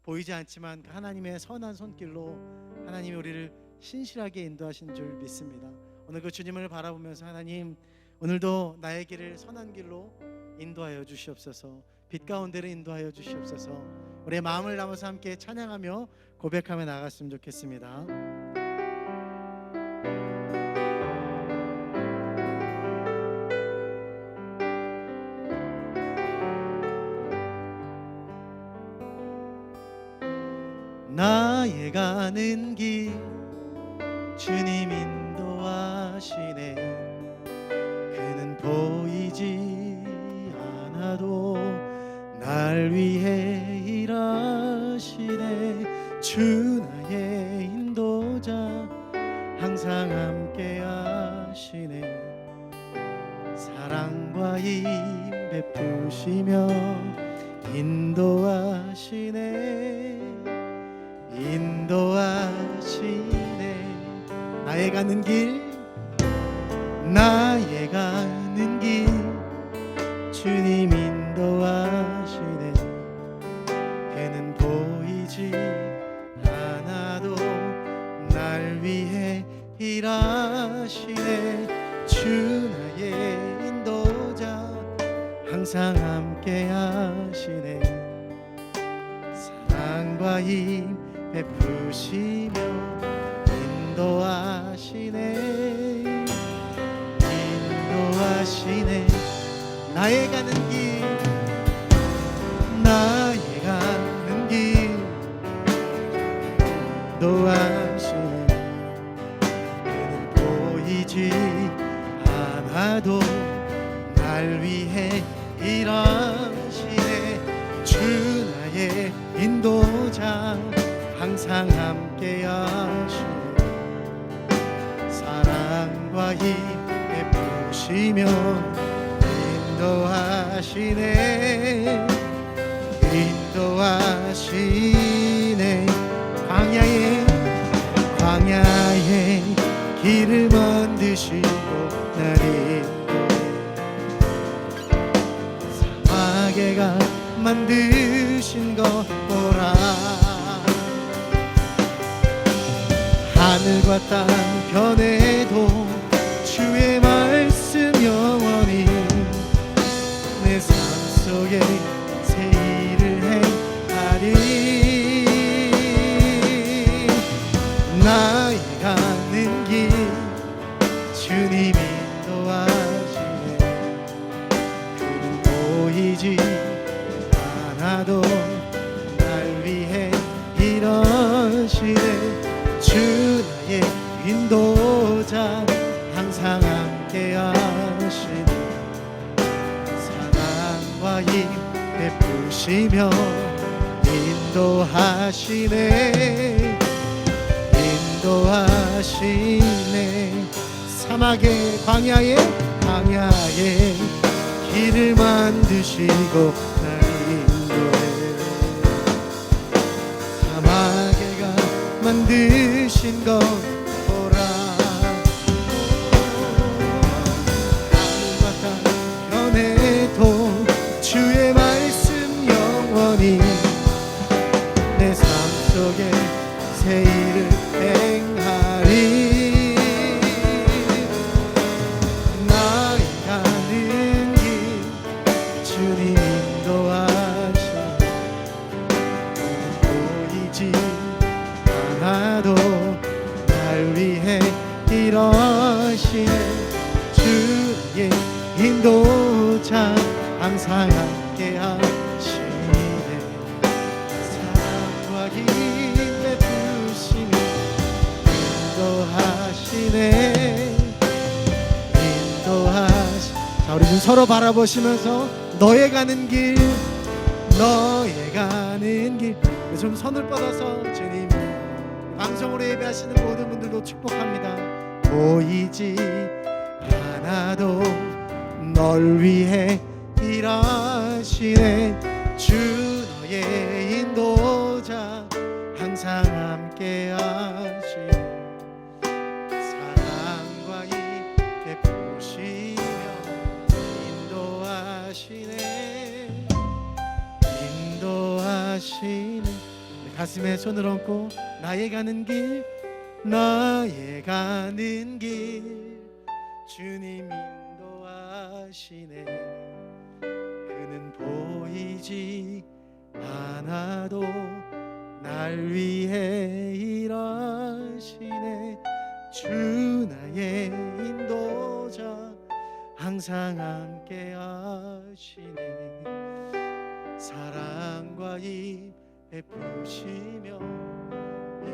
보이지 않지만 하나님의 선한 손길로 하나님이 우리를 신실하게 인도하신 줄 믿습니다. 오늘 그 주님을 바라보면서 하나님, 오늘도 나의 길을 선한 길로 인도하여 주시옵소서. 빛 가운데로 인도하여 주시옵소서. 우리의 마음을 담아서 함께 찬양하며 고백하며 나갔으면 좋겠습니다. 나의 가는 길 주님 인도하시네. 그는 보이지 않아도 날 위해 일하시네. 주 나의 인도자 항상 함께 하시네. 사랑과 힘 베푸시며 인도하시네. 인도하시네. 나의 가는 길, 나의 가는 길 주님 인도하시네. 그는 보이지 않아도 날 위해 일하시네. 주 나의 인도자 항상 함께 하시네. 사랑과 힘 베푸시며 인도하시네. 인도하시네. 나의 가는 길, 나의 가는 길 인도하시네. 그는 보이지 않아도 날 위해 일하시네. 주 나의 인도자 항상 함께 하시네. 사랑과 힘 베푸시며 인도하시네. 인도하시네. 광야에 길을 만드시고 날 인도해. 사막에가 만드신 것 보라. 하늘과 땅 변해도 주의 말씀 영원히 내 삶 속에 새 일을 행하리. 나의 가는 길 주님 인도하시네. 그는 보이지 않아도 날 위해 일하시네. 주 나의 인도자 항상 함께 하시네. 사랑과 힘 베푸시며 인도하시네. 인도하시네. 사막의 광야에 길을 만드시고 날 인도해. 사막에가 만드신 것 보라. 하늘과 땅 변해도 주의 말씀 영원히 내 삶 속에 새 일을 행하리. 나의 가는 길 주님 인도하시네. 보이지 않아도 날 위해 일하시네. 주의 인도자 항상 함께 하시네. 사랑과 힘 베푸시며 인도하시네. 자, 우리 좀 서로 바라보시면서 너의 가는 길, 너의 가는 길. 좀 손을 뻗어서 주님 방송으로 예배하시는 모든 분들도 축복합니다. 보이지 않아도 널 위해 일하시네. 주 너의 인도자 항상 함께 하시네. 사랑과 힘 베푸시며 인도하시네. 인도하시네. 가슴에 손을 얹고 나의 가는 길 주님 인도하시네. 그는 보이지 않아도 날 위해 일하시네. 주 나의 인도자 항상 함께 하시네. 사랑과 힘 베푸시며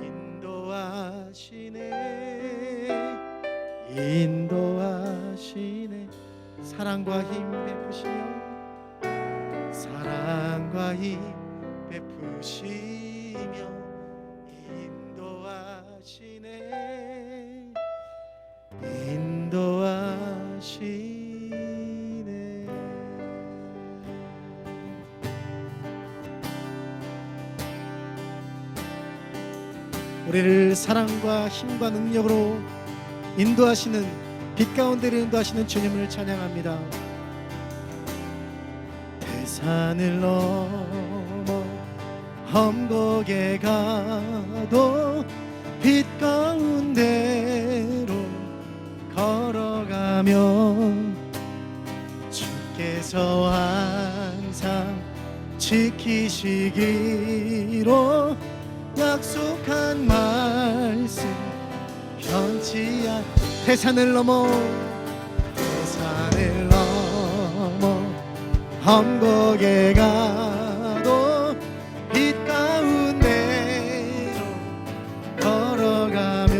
인도하시네. 사랑과 힘 베푸시며 인도하시네. 우리를 사랑과 힘과 능력으로 인도하시는, 빛 가운데를 인도하시는 주님을 찬양합니다. 대산을 넘어 험곡에 가도 빛 가운데로 걸어가면 주께서 항상 지키시기로 약속한 말씀 변치 않. 대산을 넘어 험곡에 가도 빛 가운데로 걸어가면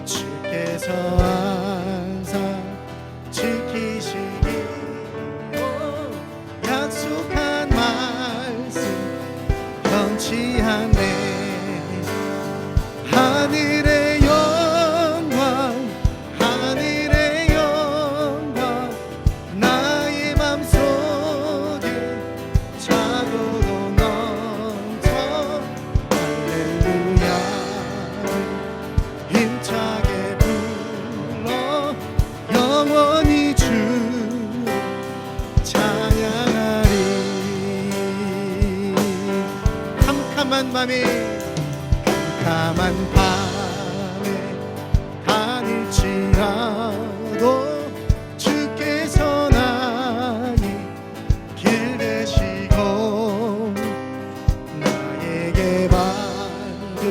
주께서 항상 지키시기로 약속한 말씀 변치 않네. 하늘의 영광 나의 맘속에 차고도 넘쳐. 할렐루야 힘차게 불러 영원히 주 찬양하리. 캄캄한 밤에 다닐지라도 주께서 나의 길 되시고 나에게 밝은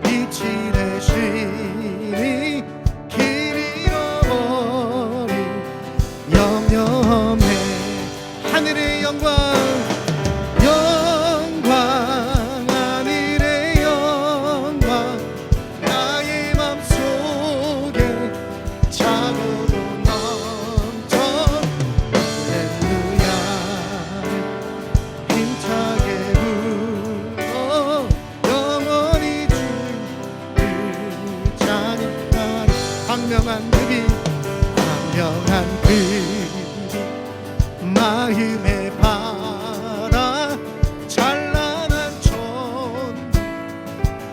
빛이 되시니 길 잃어버린 염려 없네. 하늘의 영광 광명한 그 마음의 바다 찬란한 천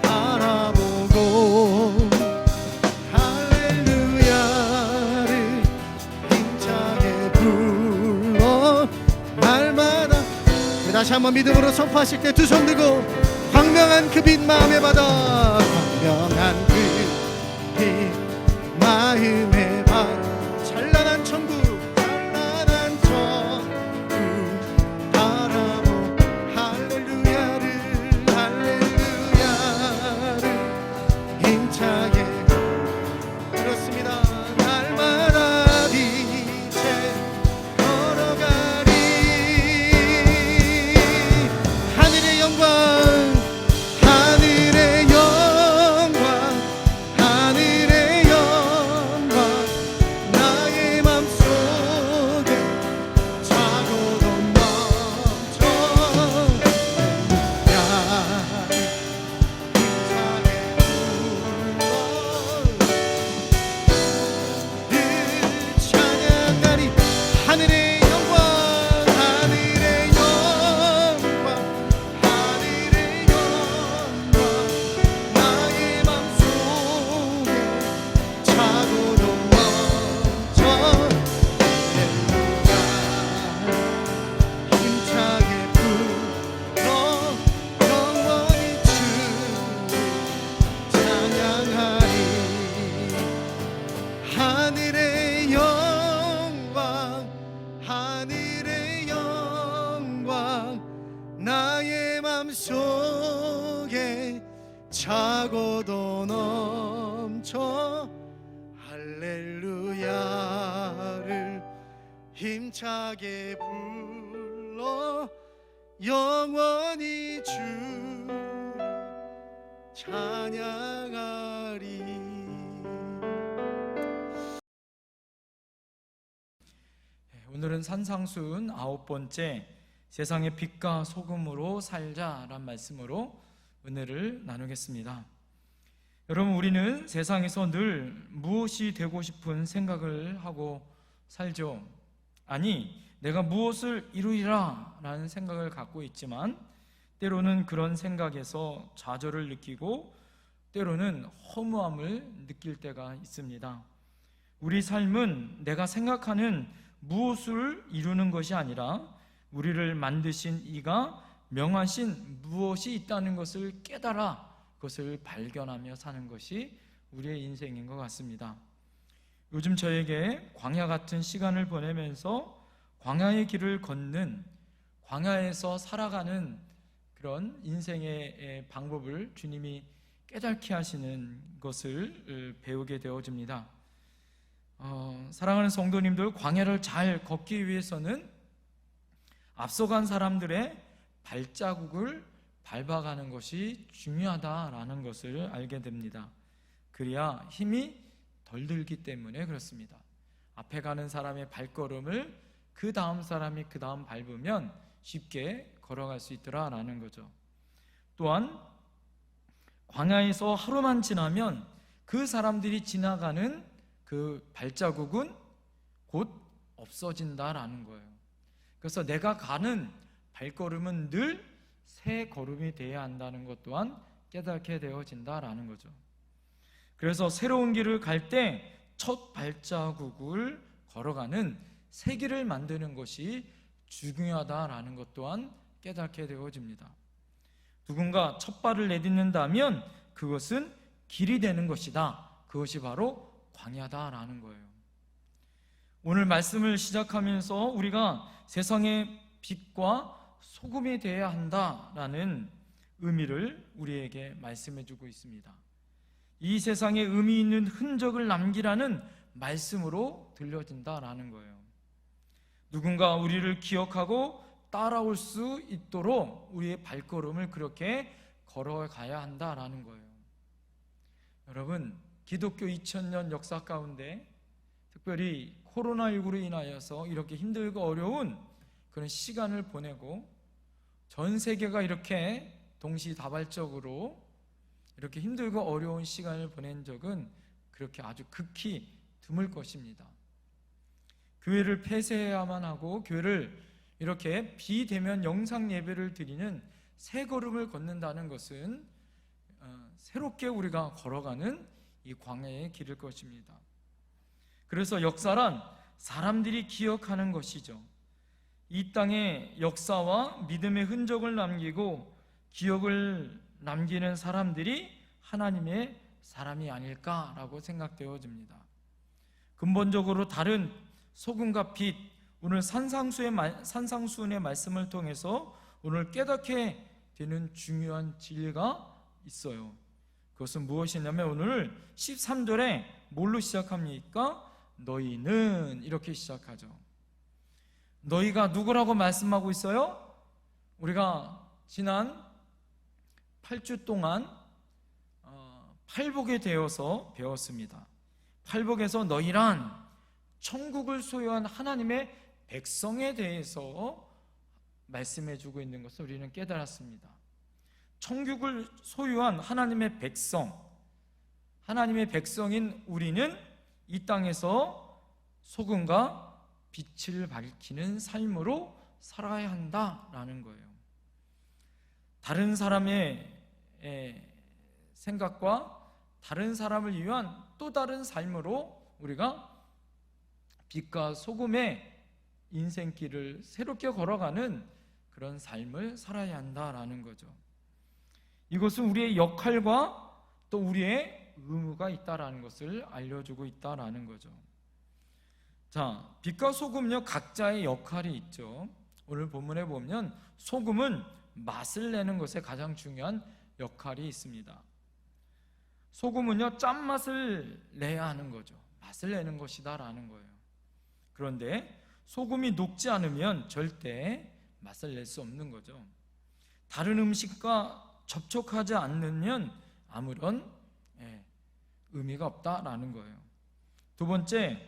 바라보고 할렐루야를 힘차게 불러 날마다. 다시 한번 믿음으로 선포하실 때 두 손 들고 광명한 그 빛 마음의 바다, 광명한 그 빛 마음의 바다 찬란한 천국 바라보 할렐루야를 힘차게. 그렇습니다. 날마다 빛에 걸어가리. 하늘의 영광 하늘의 영광 속에 차고도 넘쳐 할렐루야를 힘차게 불러 영원히 주를 찬양하리. 오늘은 산상순 9번째 세상의 빛과 소금으로 살자란 말씀으로 은혜를 나누겠습니다. 여러분, 우리는 세상에서 늘 무엇이 되고 싶은 생각을 하고 살죠. 아니, 내가 무엇을 이루리라 라는 생각을 갖고 있지만 때로는 그런 생각에서 좌절을 느끼고 때로는 허무함을 느낄 때가 있습니다. 우리 삶은 내가 생각하는 무엇을 이루는 것이 아니라 우리를 만드신 이가 명하신 무엇이 있다는 것을 깨달아 그것을 발견하며 사는 것이 우리의 인생인 것 같습니다. 요즘 저에게 광야 같은 시간을 보내면서 광야의 길을 걷는, 광야에서 살아가는 그런 인생의 방법을 주님이 깨닫게 하시는 것을 배우게 되어집니다. 사랑하는 성도님들, 광야를 잘 걷기 위해서는 앞서간 사람들의 발자국을 밟아가는 것이 중요하다라는 것을 알게 됩니다. 그래야 힘이 덜 들기 때문에 그렇습니다. 앞에 가는 사람의 발걸음을 그 다음 사람이 그 다음 밟으면 쉽게 걸어갈 수 있더라라는 거죠. 또한 광야에서 하루만 지나면 그 사람들이 지나가는 그 발자국은 곧 없어진다라는 거예요. 그래서 내가 가는 발걸음은 늘 새 걸음이 되어야 한다는 것 또한 깨닫게 되어진다라는 거죠. 그래서 새로운 길을 갈 때 첫 발자국을 걸어가는 새 길을 만드는 것이 중요하다라는 것 또한 깨닫게 되어집니다. 누군가 첫 발을 내딛는다면 그것은 길이 되는 것이다. 그것이 바로 광야다라는 거예요. 오늘 말씀을 시작하면서 우리가 세상의 빛과 소금이 되어야 한다라는 의미를 우리에게 말씀해 주고 있습니다. 이 세상에 의미 있는 흔적을 남기라는 말씀으로 들려진다라는 거예요. 누군가 우리를 기억하고 따라올 수 있도록 우리의 발걸음을 그렇게 걸어가야 한다라는 거예요. 여러분, 기독교 2000년 역사 가운데 특별히 코로나19로 인하여서 이렇게 힘들고 어려운 그런 시간을 보내고 전 세계가 이렇게 동시다발적으로 이렇게 힘들고 어려운 시간을 보낸 적은 그렇게 아주 극히 드물 것입니다. 교회를 폐쇄해야만 하고 교회를 이렇게 비대면 영상 예배를 드리는 새 걸음을 걷는다는 것은 새롭게 우리가 걸어가는 이 광야의 길일 것입니다. 그래서 역사란 사람들이 기억하는 것이죠. 이 땅의 역사와 믿음의 흔적을 남기고 기억을 남기는 사람들이 하나님의 사람이 아닐까라고 생각되어집니다. 근본적으로 다른 소금과 빛, 오늘 산상수훈의 말씀을 통해서 오늘 깨닫게 되는 중요한 진리가 있어요. 그것은 무엇이냐면 오늘 13절에 뭘로 시작합니까? 너희는 이렇게 시작하죠. 너희가 누구라고 말씀하고 있어요? 우리가 지난 8주 동안 팔복에 대해서 배웠습니다. 팔복에서 너희란 천국을 소유한 하나님의 백성에 대해서 말씀해주고 있는 것을 우리는 깨달았습니다. 천국을 소유한 하나님의 백성, 하나님의 백성인 우리는 이 땅에서 소금과 빛을 밝히는 삶으로 살아야 한다라는 거예요. 다른 사람의 생각과 다른 사람을 위한 또 다른 삶으로 우리가 빛과 소금의 인생길을 새롭게 걸어가는 그런 삶을 살아야 한다라는 거죠. 이것은 우리의 역할과 또 우리의 의무가 있다라는 것을 알려주고 있다라는 거죠. 자, 빛과 소금요 각자의 역할이 있죠. 오늘 본문에 보면 소금은 맛을 내는 것에 가장 중요한 역할이 있습니다. 소금은요, 짠맛을 내야 하는 거죠. 맛을 내는 것이다 라는 거예요. 그런데 소금이 녹지 않으면 절대 맛을 낼 수 없는 거죠. 다른 음식과 접촉하지 않으면 아무런 의미가 없다라는 거예요. 두 번째,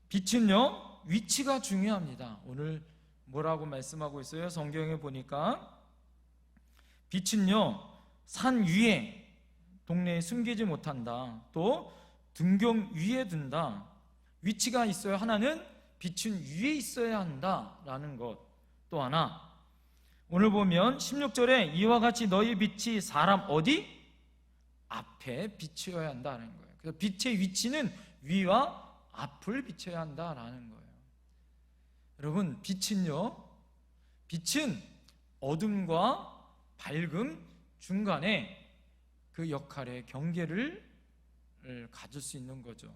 빛은요, 위치가 중요합니다. 오늘 뭐라고 말씀하고 있어요? 성경에 보니까 빛은요, 산 위에, 동네에 숨기지 못한다. 또 등경 위에 둔다. 위치가 있어요. 하나는 빛은 위에 있어야 한다라는 것. 또 하나, 오늘 보면 16절에 이와 같이 너희 빛이 사람 어디? 앞에 비추어야 한다는 거예요. 그래서 빛의 위치는 위와 앞을 비춰야 한다라는 거예요. 여러분, 빛은요, 빛은 어둠과 밝음 중간에 그 역할의 경계를 가질 수 있는 거죠.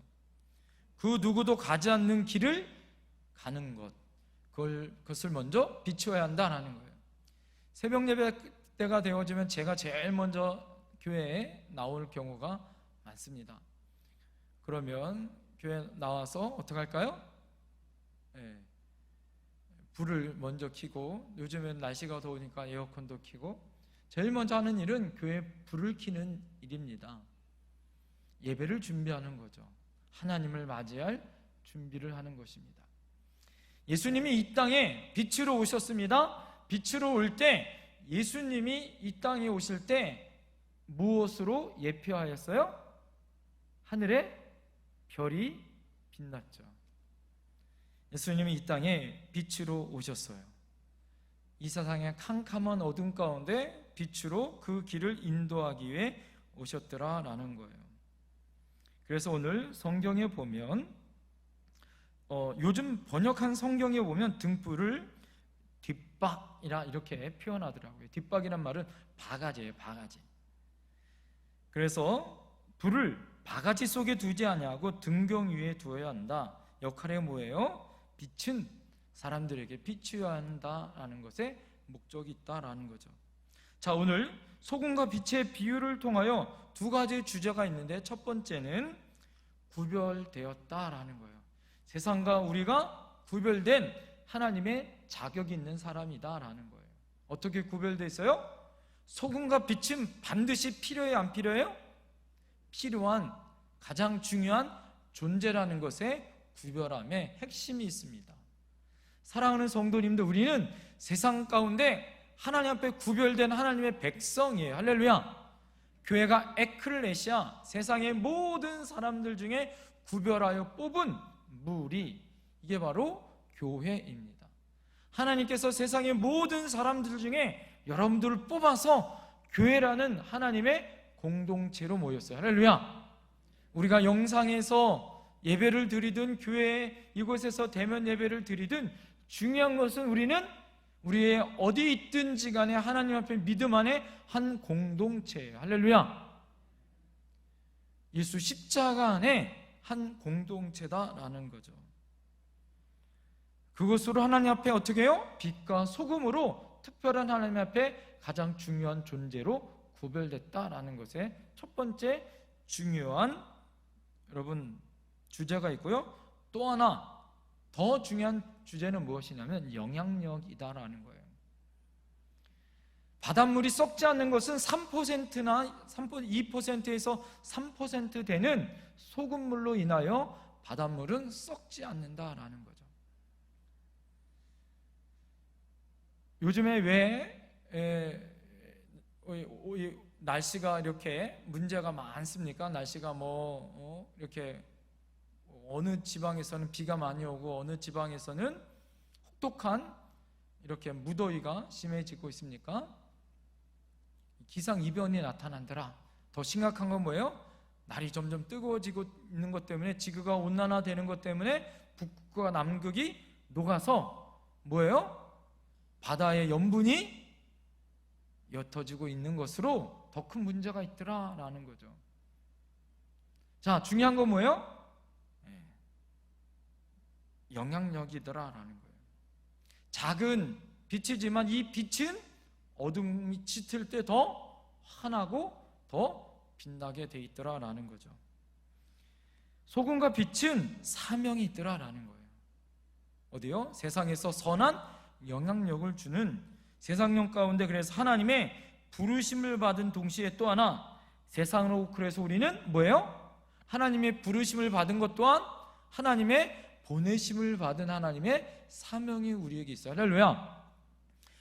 그 누구도 가지 않는 길을 가는 것, 그것을 먼저 비추어야 한다는 거예요. 새벽 예배 때가 되어지면 제가 제일 먼저 교회에 나올 경우가 많습니다. 그러면 교회 나와서 어떻게 할까요? 불을 먼저 켜고, 요즘엔 날씨가 더우니까 에어컨도 켜고, 제일 먼저 하는 일은 교회 불을 켜는 일입니다. 예배를 준비하는 거죠. 하나님을 맞이할 준비를 하는 것입니다. 예수님이 이 땅에 빛으로 오셨습니다. 빛으로 올 때, 예수님이 이 땅에 오실 때 무엇으로 예표하였어요? 하늘에 별이 빛났죠. 예수님이 이 땅에 빛으로 오셨어요. 이 세상의 캄캄한 어둠 가운데 빛으로 그 길을 인도하기 위해 오셨더라라는 거예요. 그래서 오늘 성경에 보면 요즘 번역한 성경에 보면 등불을 뒷박이라 이렇게 표현하더라고요. 뒷박이란 말은 바가지예요, 바가지. 그래서 불을 바가지 속에 두지 아니하고 등경 위에 두어야 한다. 역할이 뭐예요? 빛은 사람들에게 비추어야 한다라는 것에 목적이 있다라는 거죠. 자, 오늘 소금과 빛의 비유를 통하여 두 가지 주제가 있는데, 첫 번째는 구별되었다라는 거예요. 세상과 우리가 구별된 하나님의 자격이 있는 사람이다라는 거예요. 어떻게 구별되어 있어요? 소금과 빛은 반드시 필요해요, 안 필요해요? 필요한, 가장 중요한 존재라는 것에 구별함의 핵심이 있습니다. 사랑하는 성도님들, 우리는 세상 가운데 하나님 앞에 구별된 하나님의 백성이에요. 할렐루야. 교회가 에클레시아, 세상의 모든 사람들 중에 구별하여 뽑은 무리, 이게 바로 교회입니다. 하나님께서 세상의 모든 사람들 중에 여러분들을 뽑아서 교회라는 하나님의 공동체로 모였어요. 할렐루야. 우리가 영상에서 예배를 드리든 교회 이곳에서 대면 예배를 드리든 중요한 것은 우리는 우리의 어디 있든지 간에 하나님 앞에 믿음 안에 한 공동체예요. 할렐루야. 예수 십자가 안에 한 공동체다라는 거죠. 그것으로 하나님 앞에 어떻게 해요? 빛과 소금으로 특별한 하나님 앞에 가장 중요한 존재로 구별됐다라는 것에 첫 번째 중요한 여러분 주제가 있고요. 또 하나 더 중요한 주제는 무엇이냐면 영향력이다라는 거예요. 바닷물이 썩지 않는 것은 3%나 2%에서 3% 되는 소금물로 인하여 바닷물은 썩지 않는다라는 거죠. 요즘에 왜 날씨가 이렇게 문제가 많습니까? 날씨가 이렇게 어느 지방에서는 비가 많이 오고 어느 지방에서는 혹독한 이렇게 무더위가 심해지고 있습니까? 기상이변이 나타난더라. 더 심각한 건 뭐예요? 날이 점점 뜨거워지고 있는 것 때문에 지구가 온난화되는 것 때문에 북극과 남극이 녹아서 뭐예요? 바다의 염분이 옅어지고 있는 것으로 더 큰 문제가 있더라라는 거죠. 자, 중요한 건 뭐예요? 영향력이더라라는 거예요. 작은 빛이지만 이 빛은 어둠이 짙을 때 더 환하고 더 빛나게 돼 있더라라는 거죠. 소금과 빛은 사명이 있더라라는 거예요. 어디요? 세상에서 선한 영향력을 주는 세상령 가운데, 그래서 하나님의 부르심을 받은 동시에 또 하나 세상으로, 그래서 우리는 뭐예요? 하나님의 부르심을 받은 것 또한 하나님의 보내심을 받은 하나님의 사명이 우리에게 있어요. 할렐루야.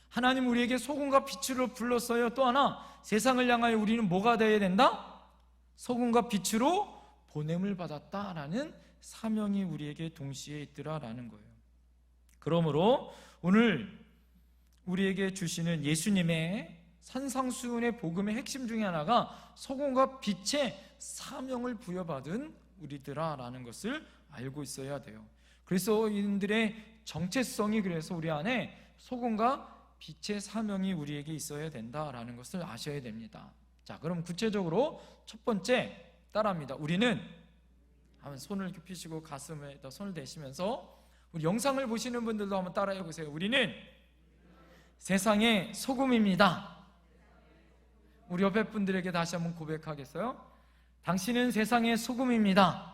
하나님 우리에게 소금과 빛으로 불렀어요. 또 하나 세상을 향하여 우리는 뭐가 되어야 된다? 소금과 빛으로 보냄을 받았다라는 사명이 우리에게 동시에 있더라라는 거예요. 그러므로 오늘 우리에게 주시는 예수님의 산상수훈의 복음의 핵심 중에 하나가 소금과 빛의 사명을 부여받은 우리들아라는 것을 알고 있어야 돼요. 그리스도인들의 정체성이, 그래서 우리 안에 소금과 빛의 사명이 우리에게 있어야 된다라는 것을 아셔야 됩니다. 자, 그럼 구체적으로 첫 번째 따라합니다. 우리는, 한번 손을 이렇게 펴시고 가슴에다 손을 대시면서 우리 영상을 보시는 분들도 한번 따라해 보세요. 우리는 세상의 소금입니다. 우리 옆에 분들에게 다시 한번 고백하겠어요? 당신은 세상의 소금입니다.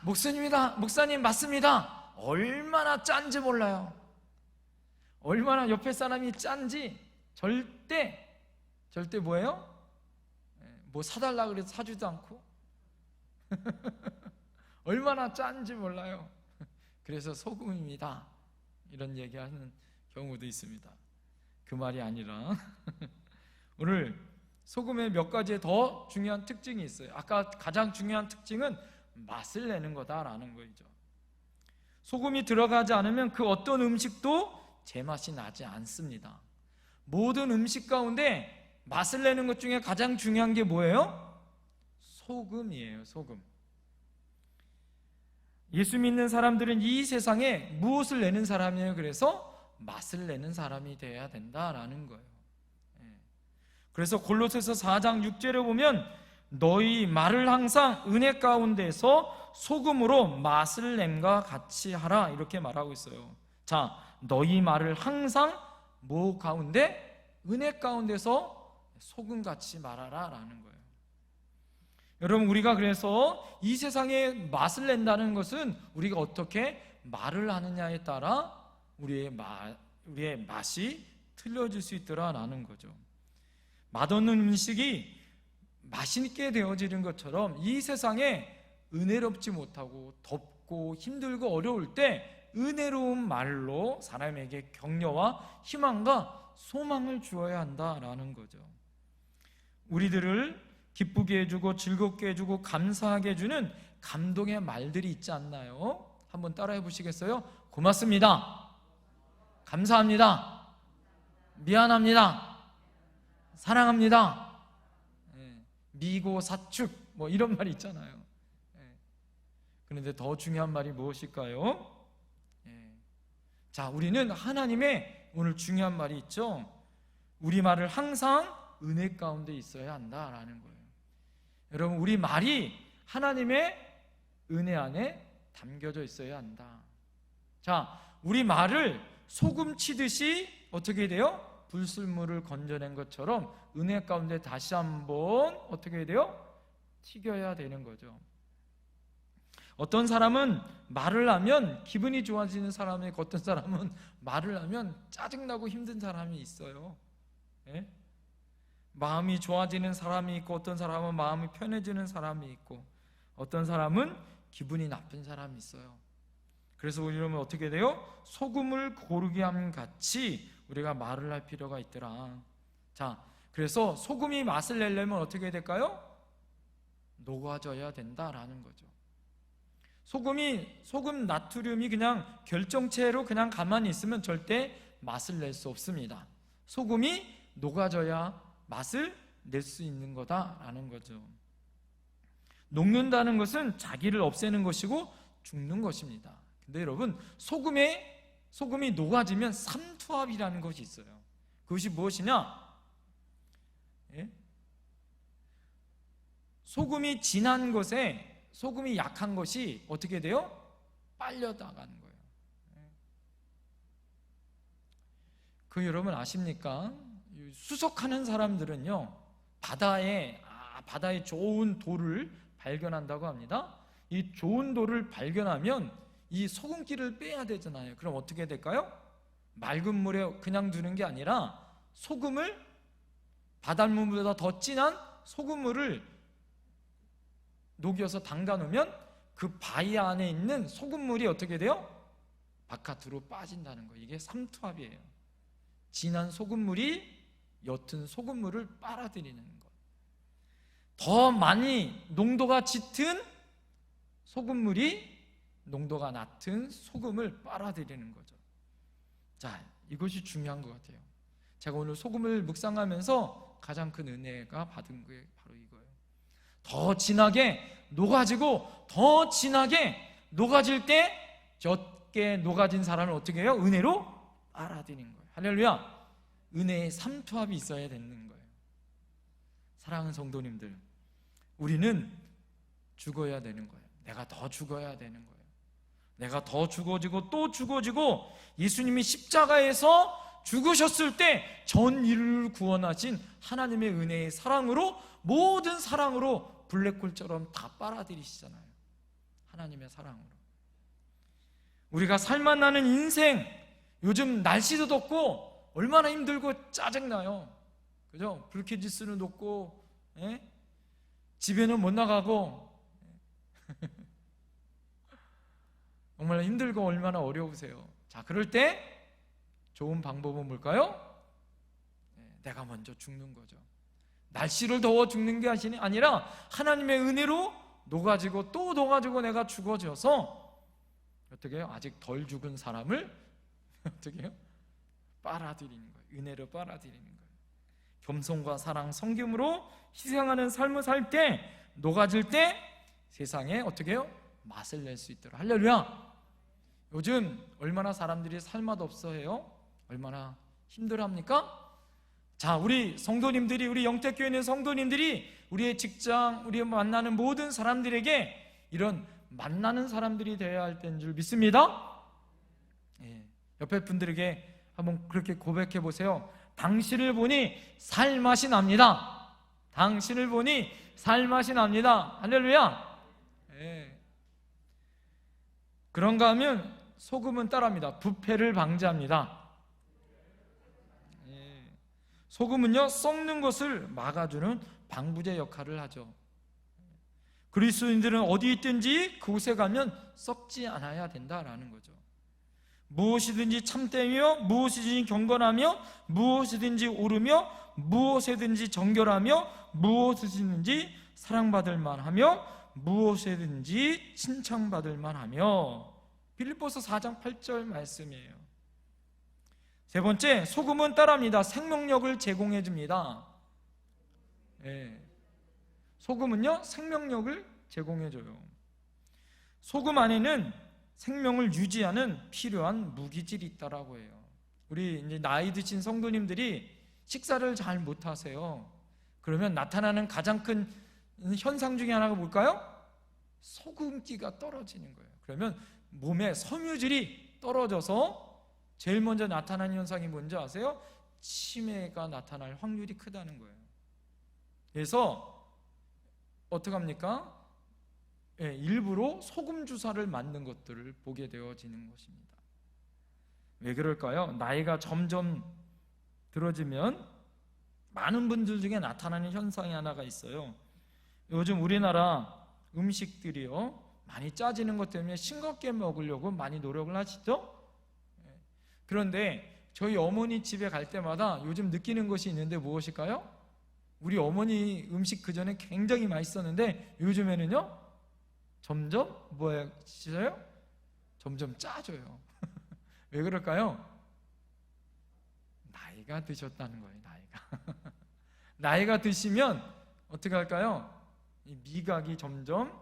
목사님 맞습니다. 얼마나 짠지 몰라요. 얼마나 옆에 사람이 짠지 절대 뭐예요? 뭐 사달라 그래서 사주도 않고 얼마나 짠지 몰라요. 그래서 소금입니다, 이런 얘기하는 경우도 있습니다. 그 말이 아니라 오늘 소금의 몇 가지의 더 중요한 특징이 있어요. 아까 가장 중요한 특징은 맛을 내는 거다라는 거죠. 소금이 들어가지 않으면 그 어떤 음식도 제맛이 나지 않습니다. 모든 음식 가운데 맛을 내는 것 중에 가장 중요한 게 뭐예요? 소금이에요. 소금. 예수 믿는 사람들은 이 세상에 무엇을 내는 사람이에요? 그래서 맛을 내는 사람이 되어야 된다라는 거예요. 그래서 골로새서 4장 6절에 보면 너희 말을 항상 은혜 가운데서 소금으로 맛을 냄과 같이 하라, 이렇게 말하고 있어요. 자, 너희 말을 항상 뭐 가운데? 은혜 가운데서 소금같이 말하라 라는 거예요. 여러분, 우리가 그래서 이 세상에 맛을 낸다는 것은 우리가 어떻게 말을 하느냐에 따라 우리의 맛이 틀려질 수 있더라라는 거죠. 맛없는 음식이 맛있게 되어지는 것처럼 이 세상에 은혜롭지 못하고 덥고 힘들고 어려울 때 은혜로운 말로 사람에게 격려와 희망과 소망을 주어야 한다라는 거죠. 우리들을 기쁘게 해주고 즐겁게 해주고 감사하게 해주는 감동의 말들이 있지 않나요? 한번 따라해 보시겠어요? 고맙습니다, 감사합니다, 미안합니다, 사랑합니다, 미고사축, 뭐 이런 말이 있잖아요. 그런데 더 중요한 말이 무엇일까요? 자, 우리는 하나님의 오늘 중요한 말이 있죠. 우리 말을 항상 은혜 가운데 있어야 한다라는 거예요. 여러분, 우리 말이 하나님의 은혜 안에 담겨져 있어야 한다. 자, 우리 말을 소금 치듯이 어떻게 돼요? 불순물을 건져낸 것처럼 은혜 가운데 다시 한번 어떻게 돼요? 튀겨야 되는 거죠. 어떤 사람은 말을 하면 기분이 좋아지는 사람이 있고, 어떤 사람은 말을 하면 짜증나고 힘든 사람이 있어요. 마음이 좋아지는 사람이 있고, 어떤 사람은 마음이 편해지는 사람이 있고, 어떤 사람은 기분이 나쁜 사람이 있어요. 그래서 우리는 어떻게 돼요? 소금을 고르게 함 같이 우리가 말을 할 필요가 있더라. 자, 그래서 소금이 맛을 내려면 어떻게 될까요? 녹아져야 된다라는 거죠. 소금 나트륨이 그냥 결정체로 그냥 가만히 있으면 절대 맛을 낼 수 없습니다. 소금이 녹아져야 맛을 낼 수 있는 거다라는 거죠. 녹는다는 것은 자기를 없애는 것이고 죽는 것입니다. 근데 여러분, 소금이 녹아지면 삼투압이라는 것이 있어요. 그것이 무엇이냐? 소금이 진한 것에 소금이 약한 것이 어떻게 돼요? 빨려 나가는 거예요. 그 여러분 아십니까? 수석하는 사람들은요, 바다에 좋은 돌을 발견한다고 합니다. 이 좋은 돌을 발견하면 이 소금기를 빼야 되잖아요. 그럼 어떻게 될까요? 맑은 물에 그냥 두는 게 아니라 소금을, 바닷물보다 더 진한 소금물을 녹여서 담가 놓으면 그 바위 안에 있는 소금물이 어떻게 돼요? 바깥으로 빠진다는 거예요. 이게 삼투압이에요. 진한 소금물이 옅은 소금물을 빨아들이는 것. 더 많이 농도가 짙은 소금물이 농도가 낮은 소금을 빨아들이는 거죠. 자, 이것이 중요한 것 같아요. 제가 오늘 소금을 묵상하면서 가장 큰 은혜가 받은 게 바로 이거예요. 더 진하게 녹아지고 더 진하게 녹아질 때 옅게 녹아진 사람을 어떻게 해요? 은혜로 빨아들이는 거예요. 할렐루야. 은혜의 삼투압이 있어야 되는 거예요. 사랑하는 성도님들, 우리는 죽어야 되는 거예요. 내가 더 죽어야 되는 거예요. 내가 더 죽어지고 또 죽어지고, 예수님이 십자가에서 죽으셨을 때 전 인류를 구원하신 하나님의 은혜의 사랑으로, 모든 사랑으로 블랙홀처럼 다 빨아들이시잖아요. 하나님의 사랑으로. 우리가 살맛나는 인생, 요즘 날씨도 덥고 얼마나 힘들고 짜증나요. 그죠? 불쾌지수는 높고, 집에는 못 나가고 정말 힘들고 얼마나 어려우세요. 자, 그럴 때 좋은 방법은 뭘까요? 내가 먼저 죽는 거죠. 날씨를 더워 죽는 게 아니라 하나님의 은혜로 녹아지고 또 녹아지고 내가 죽어져서 어떻게 해요? 아직 덜 죽은 사람을 어떻게 해요? 빨아들이는 거예요. 은혜로 빨아들이는 거예요. 겸손과 사랑, 성김으로 희생하는 삶을 살 때, 녹아질 때 세상에 어떻게 해요? 맛을 낼 수 있도록. 할렐루야. 요즘 얼마나 사람들이 살맛 없어 해요? 얼마나 힘들어합니까? 자, 우리 성도님들이, 우리 영택교회 있는 성도님들이 우리의 직장, 우리 만나는 모든 사람들에게 이런 만나는 사람들이 되어야 할 때인 줄 믿습니다. 옆에 분들에게 한번 그렇게 고백해 보세요. 당신을 보니 살맛이 납니다. 당신을 보니 살맛이 납니다. 할렐루야. 그런가 하면 소금은 따라합니다. 부패를 방지합니다. 소금은요, 썩는 것을 막아주는 방부제 역할을 하죠. 그리스도인들은 어디 있든지 그곳에 가면 썩지 않아야 된다라는 거죠. 무엇이든지 참되며, 무엇이든지 경건하며, 무엇이든지 옳으며, 무엇이든지 정결하며, 무엇이든지 사랑받을 만하며, 무엇이든지 칭찬받을 만하며. 빌립보서 4장 8절 말씀이에요. 세 번째, 소금은 따라합니다. 생명력을 제공해 줍니다. 소금은요, 생명력을 제공해 줘요. 소금 안에는 생명을 유지하는 필요한 무기질이 있다라고 해요. 우리 이제 나이 드신 성도님들이 식사를 잘 못 하세요. 그러면 나타나는 가장 큰 현상 중에 하나가 뭘까요? 소금기가 떨어지는 거예요. 그러면 몸에 섬유질이 떨어져서 제일 먼저 나타나는 현상이 뭔지 아세요? 치매가 나타날 확률이 크다는 거예요. 그래서 어떡합니까? 일부러 소금 주사를 맞는 것들을 보게 되어지는 것입니다. 왜 그럴까요? 나이가 점점 들어지면 많은 분들 중에 나타나는 현상이 하나가 있어요. 요즘 우리나라 음식들이요, 많이 짜지는 것 때문에 싱겁게 먹으려고 많이 노력을 하시죠? 그런데 저희 어머니 집에 갈 때마다 요즘 느끼는 것이 있는데 무엇일까요? 우리 어머니 음식 그전에 굉장히 맛있었는데 요즘에는요, 점점 뭐예요? 점점 짜져요. 왜 그럴까요? 나이가 드셨다는 거예요. 나이가 드시면 어떻게 할까요? 이 미각이 점점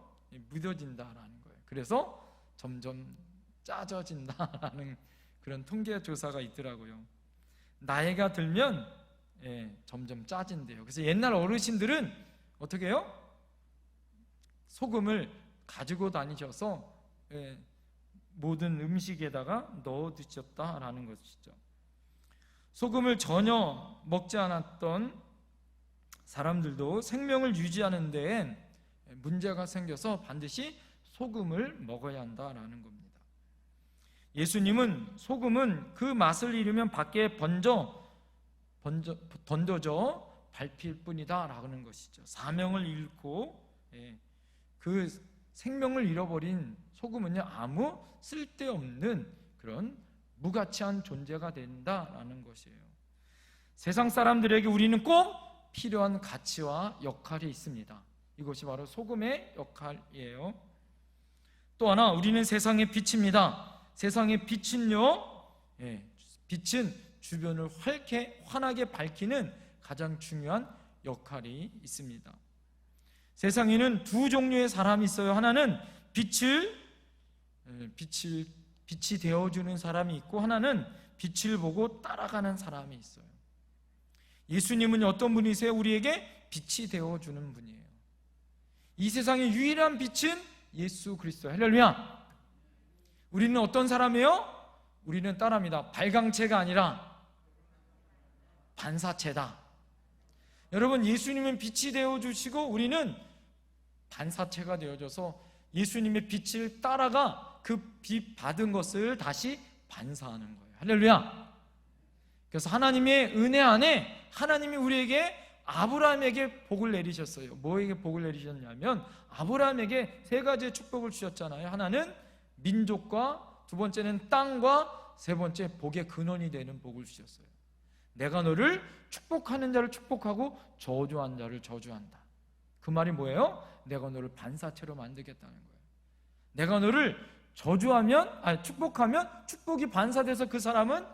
무뎌진다라는 거예요. 그래서 점점 짜져진다라는 그런 통계 조사가 있더라고요. 나이가 들면 점점 짜진대요. 그래서 옛날 어르신들은 어떻게 해요? 소금을 가지고 다니셔서 모든 음식에다가 넣어 드셨다라는 것이죠. 소금을 전혀 먹지 않았던 사람들도 생명을 유지하는 데엔 문제가 생겨서 반드시 소금을 먹어야 한다라는 겁니다. 예수님은 소금은 그 맛을 잃으면 밖에 던져져 밟힐 뿐이다 라는 것이죠. 사명을 잃고 그 생명을 잃어버린 소금은요, 아무 쓸데없는 그런 무가치한 존재가 된다라는 것이에요. 세상 사람들에게 우리는 꼭 필요한 가치와 역할이 있습니다. 이것이 바로 소금의 역할이에요. 또 하나, 우리는 세상의 빛입니다. 세상의 빛은요, 빛은 주변을 환하게 밝히는 가장 중요한 역할이 있습니다. 세상에는 두 종류의 사람이 있어요. 하나는 빛이 되어주는 사람이 있고, 하나는 빛을 보고 따라가는 사람이 있어요. 예수님은 어떤 분이세요? 우리에게 빛이 되어주는 분이에요. 이 세상의 유일한 빛은 예수 그리스도. 할렐루야. 우리는 어떤 사람이에요? 우리는 따라합니다. 발광체가 아니라 반사체다. 여러분, 예수님은 빛이 되어주시고 우리는 반사체가 되어져서 예수님의 빛을 따라가 그 빛 받은 것을 다시 반사하는 거예요. 할렐루야. 그래서 하나님의 은혜 안에 하나님이 우리에게 아브라함에게 복을 내리셨어요. 뭐에게 복을 내리셨냐면 아브라함에게 세 가지의 축복을 주셨잖아요. 하나는 민족과, 두 번째는 땅과, 세 번째 복의 근원이 되는 복을 주셨어요. 내가 너를 축복하는 자를 축복하고 저주한 자를 저주한다. 그 말이 뭐예요? 내가 너를 반사체로 만들겠다는 거예요. 내가 너를 축복하면 축복이 반사돼서 그 사람은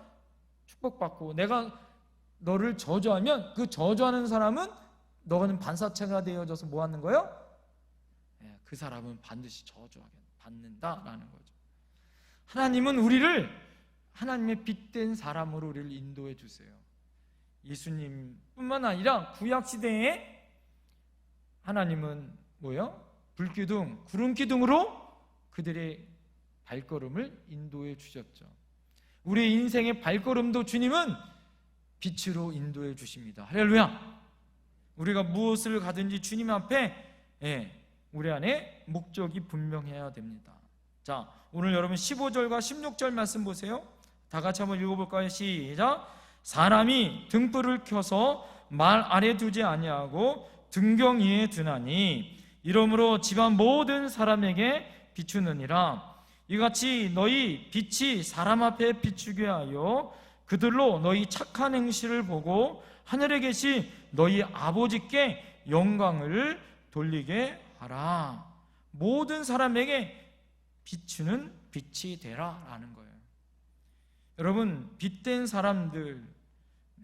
축복받고, 내가 너를 저주하면 그 저주하는 사람은 너는 반사체가 되어져서 뭐 하는 거예요? 그 사람은 반드시 저주하게 받는다라는 거죠. 하나님은 우리를 하나님의 빛된 사람으로 우리를 인도해 주세요. 예수님뿐만 아니라 구약 시대에 하나님은 뭐예요? 불기둥, 구름기둥으로 그들의 발걸음을 인도해 주셨죠. 우리의 인생의 발걸음도 주님은 빛으로 인도해 주십니다. 할렐루야. 우리가 무엇을 가든지 주님 앞에 우리 안에 목적이 분명해야 됩니다. 자, 오늘 여러분 15절과 16절 말씀 보세요. 다 같이 한번 읽어볼까요? 시작. 사람이 등불을 켜서 말 아래 두지 아니하고 등경 위에 두나니 이러므로 집안 모든 사람에게 비추느니라. 이같이 너희 빛이 사람 앞에 비추게 하여 그들로 너희 착한 행실을 보고 하늘에 계신 너희 아버지께 영광을 돌리게 하라. 모든 사람에게 비추는 빛이 되라 라는 거예요. 여러분, 빛된 사람들,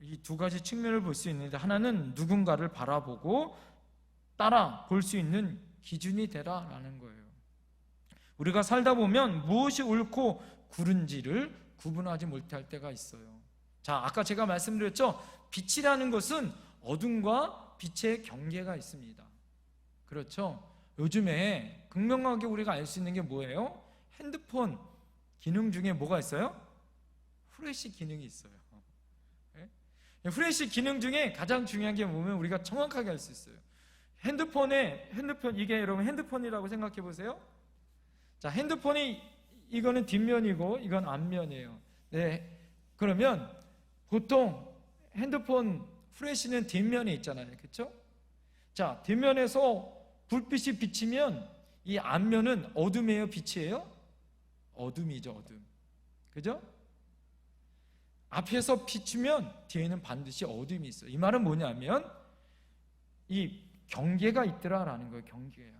이 두 가지 측면을 볼 수 있는데, 하나는 누군가를 바라보고 따라 볼 수 있는 기준이 되라 라는 거예요. 우리가 살다 보면 무엇이 옳고 그른지를 구분하지 못할 때가 있어요. 자, 아까 제가 말씀드렸죠. 빛이라는 것은 어둠과 빛의 경계가 있습니다. 그렇죠? 요즘에 극명하게 우리가 알 수 있는 게 뭐예요? 핸드폰 기능 중에 뭐가 있어요? 후레쉬 기능이 있어요. 후레쉬 기능 중에 가장 중요한 게 뭐면 우리가 정확하게 알 수 있어요. 핸드폰 이게 여러분 핸드폰이라고 생각해 보세요. 자, 핸드폰이 이거는 뒷면이고 이건 앞면이에요. 네, 그러면 보통 핸드폰 후레쉬는 뒷면에 있잖아요, 그렇죠? 자, 뒷면에서 불빛이 비치면 이 앞면은 어둠이에요, 빛이에요? 어둠이죠, 어둠. 그죠? 앞에서 비추면 뒤에는 반드시 어둠이 있어요. 이 말은 뭐냐면 이 경계가 있더라라는 거예요. 경계야.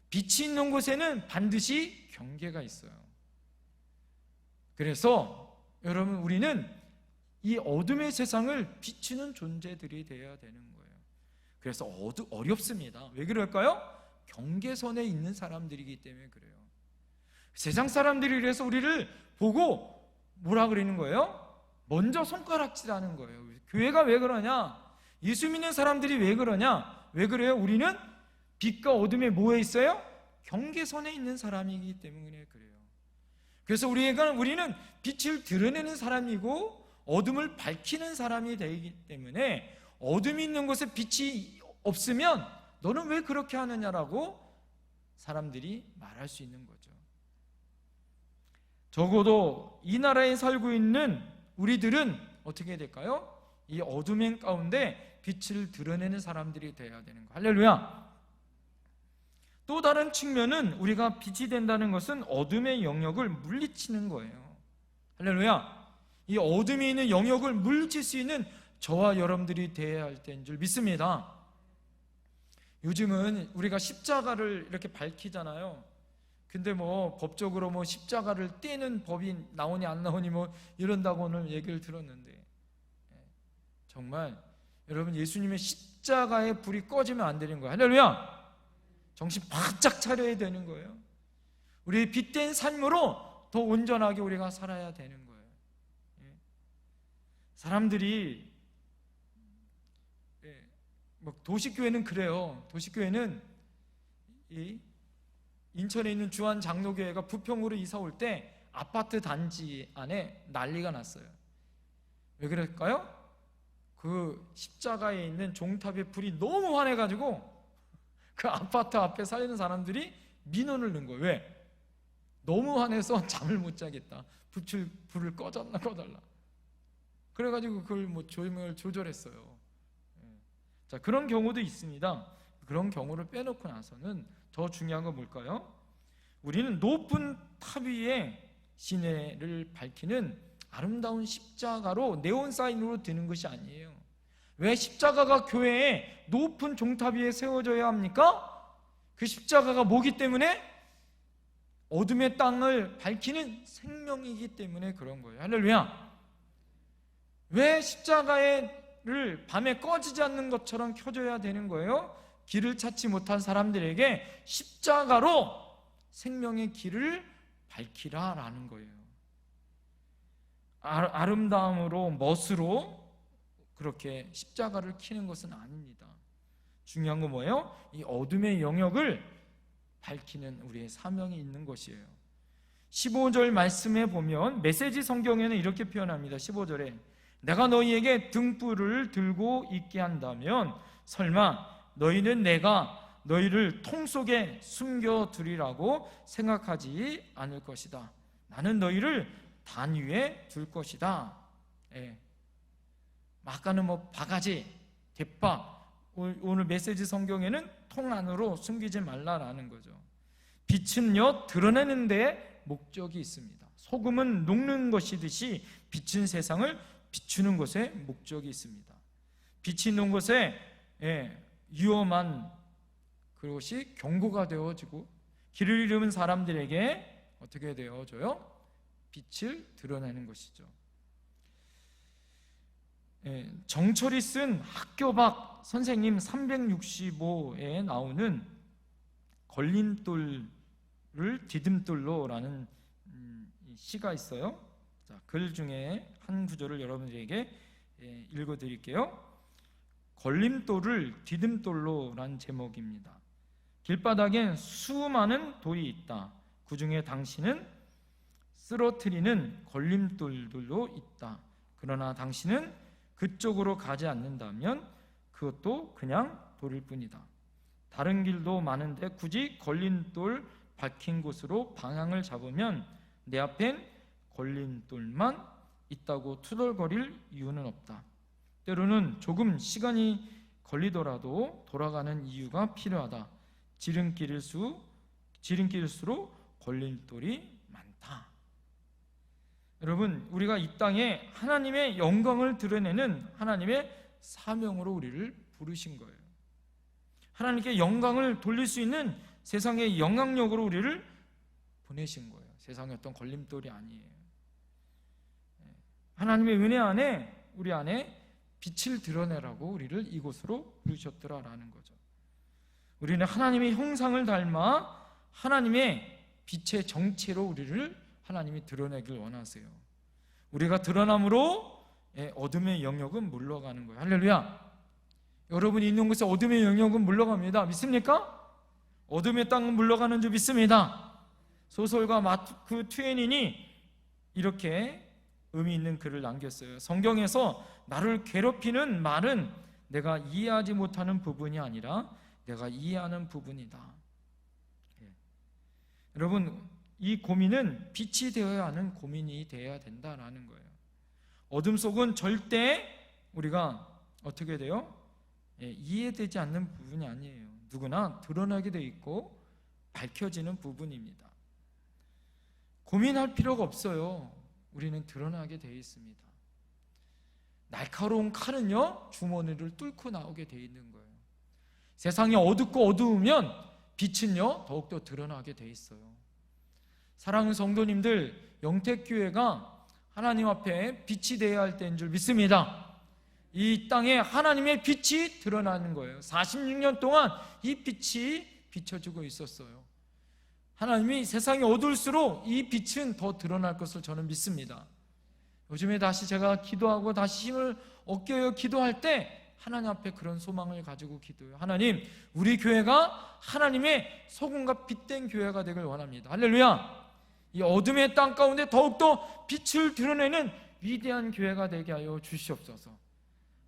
빛이 있는 곳에는 반드시 경계가 있어요. 그래서 여러분, 우리는 이 어둠의 세상을 비추는 존재들이 되어야 되는 거예요. 그래서 어렵습니다. 왜 그럴까요? 경계선에 있는 사람들이기 때문에 그래요. 세상 사람들이 그래서 우리를 보고 뭐라 그러는 거예요? 먼저 손가락질하는 거예요. 교회가 왜 그러냐? 예수 믿는 사람들이 왜 그러냐? 왜 그래요? 우리는 빛과 어둠에 뭐에 있어요? 경계선에 있는 사람이기 때문에 그래요. 그래서 우리는 빛을 드러내는 사람이고 어둠을 밝히는 사람이 되기 때문에 어둠이 있는 곳에 빛이 없으면 너는 왜 그렇게 하느냐라고 사람들이 말할 수 있는 거죠. 적어도 이 나라에 살고 있는 우리들은 어떻게 될까요? 이 어둠의 가운데 빛을 드러내는 사람들이 되어야 되는 거. 할렐루야. 또 다른 측면은 우리가 빛이 된다는 것은 어둠의 영역을 물리치는 거예요. 할렐루야. 이 어둠이 있는 영역을 물리칠 수 있는 저와 여러분들이 되어야 할 때인 줄 믿습니다. 요즘은 우리가 십자가를 이렇게 밝히잖아요. 근데 뭐 법적으로 뭐 십자가를 떼는 법이 나오니 안 나오니 뭐 이런다고 오늘 얘기를 들었는데, 정말 여러분, 예수님의 십자가의 불이 꺼지면 안 되는 거예요. 할렐루야. 정신 바짝 차려야 되는 거예요. 우리의 빛된 삶으로 더 온전하게 우리가 살아야 되는 거예요. 사람들이 뭐 도시교회는 그래요. 도시교회는 이 인천에 있는 주한 장로교회가 부평으로 이사 올 때 아파트 단지 안에 난리가 났어요. 왜 그럴까요? 그 십자가에 있는 종탑의 불이 너무 환해가지고 그 아파트 앞에 살리는 사람들이 민원을 넣은 거예요. 왜? 너무 환해서 잠을 못 자겠다. 불을 꺼달라. 그래가지고 그걸 뭐 조명을 조절했어요. 자, 그런 경우도 있습니다. 그런 경우를 빼놓고 나서는 더 중요한 건 뭘까요? 우리는 높은 탑 위에 시내를 밝히는 아름다운 십자가로 네온 사인으로 드는 것이 아니에요. 왜 십자가가 교회에 높은 종탑 위에 세워져야 합니까? 그 십자가가 뭐기 때문에? 어둠의 땅을 밝히는 생명이기 때문에 그런 거예요. 할렐루야. 왜 십자가를 밤에 꺼지지 않는 것처럼 켜줘야 되는 거예요? 길을 찾지 못한 사람들에게 십자가로 생명의 길을 밝히라라는 거예요. 아름다움으로, 멋으로 그렇게 십자가를 켜는 것은 아닙니다. 중요한 건 뭐예요? 이 어둠의 영역을 밝히는 우리의 사명이 있는 것이에요. 15절 말씀에 보면 메시지 성경에는 이렇게 표현합니다. 15절에 내가 너희에게 등불을 들고 있게 한다면 설마 너희는 내가 너희를 통 속에 숨겨두리라고 생각하지 않을 것이다. 나는 너희를 단 위에 둘 것이다. 아까는 뭐 바가지, 대박, 오늘 메시지 성경에는 통 안으로 숨기지 말라라는 거죠. 빛은요 드러내는 데 목적이 있습니다. 소금은 녹는 것이듯이 빛은 세상을 비추는 것에 목적이 있습니다. 빛이 있는 곳에 위험한 그것이 경고가 되어지고 길을 잃은 사람들에게 어떻게 되어져요? 빛을 드러내는 것이죠. 정철이 쓴 학교 밖 선생님 365에 나오는 걸림돌을 디딤돌로라는 시가 있어요. 자, 글 중에 한 구절을 여러분들에게 읽어드릴게요. 걸림돌을 디딤돌로라는 제목입니다. 길바닥엔 수많은 돌이 있다. 그 중에 당신은 쓰러뜨리는 걸림돌들로 있다. 그러나 당신은 그쪽으로 가지 않는다면 그것도 그냥 돌일 뿐이다. 다른 길도 많은데 굳이 걸림돌 박힌 곳으로 방향을 잡으면 내 앞엔 걸림돌만 있다고 투덜거릴 이유는 없다. 때로는 조금 시간이 걸리더라도 돌아가는 이유가 필요하다. 지름길일수록 걸림돌이 많다. 여러분, 우리가 이 땅에 하나님의 영광을 드러내는 하나님의 사명으로 우리를 부르신 거예요. 하나님께 영광을 돌릴 수 있는 세상의 영향력으로 우리를 보내신 거예요. 세상의 어떤 걸림돌이 아니에요. 하나님의 은혜 안에 우리 안에 빛을 드러내라고 우리를 이곳으로 부르셨더라라는 거죠. 우리는 하나님의 형상을 닮아 하나님의 빛의 정체로 우리를 하나님이 드러내길 원하세요. 우리가 드러남으로 어둠의 영역은 물러가는 거예요. 할렐루야. 여러분이 있는 곳에 어둠의 영역은 물러갑니다. 믿습니까? 어둠의 땅은 물러가는 줄 믿습니다. 소설가 마크 트웨인이 이렇게 의미 있는 글을 남겼어요. 성경에서 나를 괴롭히는 말은 내가 이해하지 못하는 부분이 아니라 내가 이해하는 부분이다. 여러분, 이 고민은 빛이 되어야 하는 고민이 되어야 된다라는 거예요. 어둠 속은 절대 우리가 어떻게 돼요? 이해되지 않는 부분이 아니에요. 누구나 드러나게 돼 있고 밝혀지는 부분입니다. 고민할 필요가 없어요. 우리는 드러나게 되어 있습니다. 날카로운 칼은요, 주머니를 뚫고 나오게 되어 있는 거예요. 세상이 어둡고 어두우면 빛은요, 더욱더 드러나게 되어 있어요. 사랑하는 성도님들, 영택교회가 하나님 앞에 빛이 되어야 할 때인 줄 믿습니다. 이 땅에 하나님의 빛이 드러나는 거예요. 46년 동안 이 빛이 비춰지고 있었어요. 하나님이 세상이 어두울수록 이 빛은 더 드러날 것을 저는 믿습니다. 요즘에 다시 제가 기도하고 다시 힘을 얻겨요 기도할 때 하나님 앞에 그런 소망을 가지고 기도해요. 하나님, 우리 교회가 하나님의 소금과 빛된 교회가 되길 원합니다. 할렐루야. 이 어둠의 땅 가운데 더욱더 빛을 드러내는 위대한 교회가 되게 하여 주시옵소서.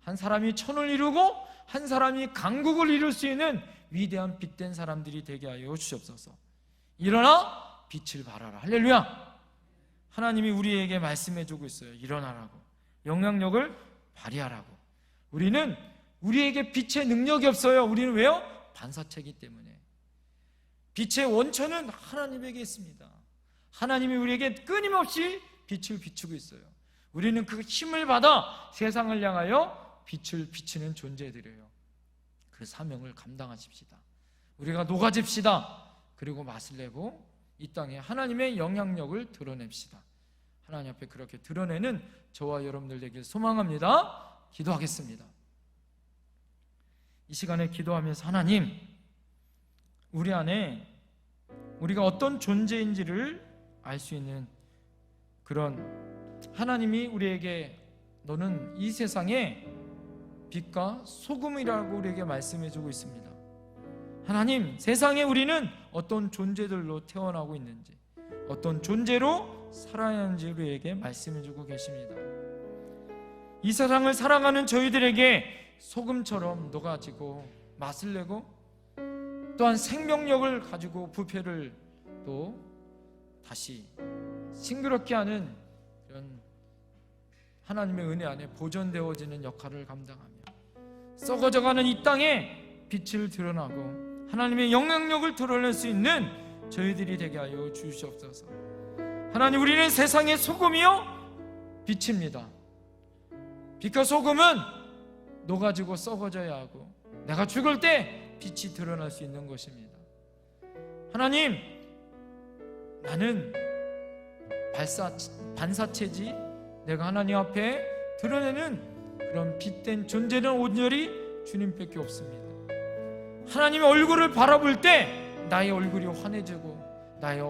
한 사람이 천을 이루고 한 사람이 강국을 이룰 수 있는 위대한 빛된 사람들이 되게 하여 주시옵소서. 일어나 빛을 발하라. 할렐루야. 하나님이 우리에게 말씀해 주고 있어요. 일어나라고, 영향력을 발휘하라고. 우리는 우리에게 빛의 능력이 없어요. 우리는 왜요? 반사체이기 때문에. 빛의 원천은 하나님에게 있습니다. 하나님이 우리에게 끊임없이 빛을 비추고 있어요. 우리는 그 힘을 받아 세상을 향하여 빛을 비추는 존재들이에요. 그 사명을 감당하십시다. 우리가 녹아집시다. 그리고 맛을 내고 이 땅에 하나님의 영향력을 드러냅시다. 하나님 앞에 그렇게 드러내는 저와 여러분들 되길 소망합니다. 기도하겠습니다. 이 시간에 기도하면서 하나님, 우리 안에 우리가 어떤 존재인지를 알 수 있는 그런, 하나님이 우리에게 너는 이 세상에 빛과 소금이라고 우리에게 말씀해 주고 있습니다. 하나님, 세상에 우리는 어떤 존재들로 태어나고 있는지, 어떤 존재로 살아야 하는지 우리에게 말씀해 주고 계십니다. 이 세상을 살아가는 저희들에게 소금처럼 녹아지고 맛을 내고 또한 생명력을 가지고 부패를 또 다시 싱그럽게 하는 이런 하나님의 은혜 안에 보존되어지는 역할을 감당하며 썩어져가는 이 땅에 빛을 드러나고 하나님의 영향력을 드러낼 수 있는 저희들이 되게 하여 주시옵소서. 하나님, 우리는 세상의 소금이요 빛입니다. 빛과 소금은 녹아지고 썩어져야 하고 내가 죽을 때 빛이 드러날 수 있는 것입니다. 하나님, 나는 반사체지 내가 하나님 앞에 드러내는 그런 빛된 존재는 온전히 주님밖에 없습니다. 하나님의 얼굴을 바라볼 때 나의 얼굴이 환해지고 나의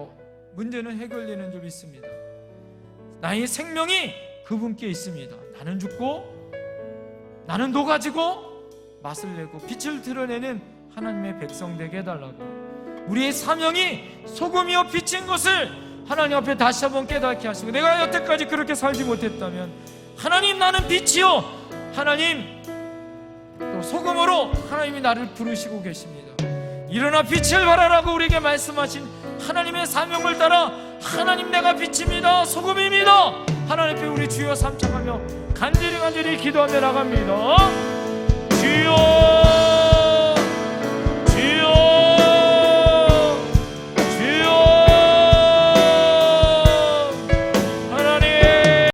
문제는 해결되는 줄 믿습니다. 나의 생명이 그분께 있습니다. 나는 죽고 나는 녹아지고 맛을 내고 빛을 드러내는 하나님의 백성 되게 해달라고, 우리의 사명이 소금이요 빛인 것을 하나님 앞에 다시 한번 깨닫게 하시고, 내가 여태까지 그렇게 살지 못했다면 하나님, 나는 빛이요, 하나님 또 소금으로 하나님이 나를 부르시고 계십니다. 일어나 빛을 발하라고 우리에게 말씀하신 하나님의 사명을 따라 하나님, 내가 빛입니다, 소금입니다, 하나님 앞에 우리 주여 삼창하며 간절히 기도하며 나갑니다. 주여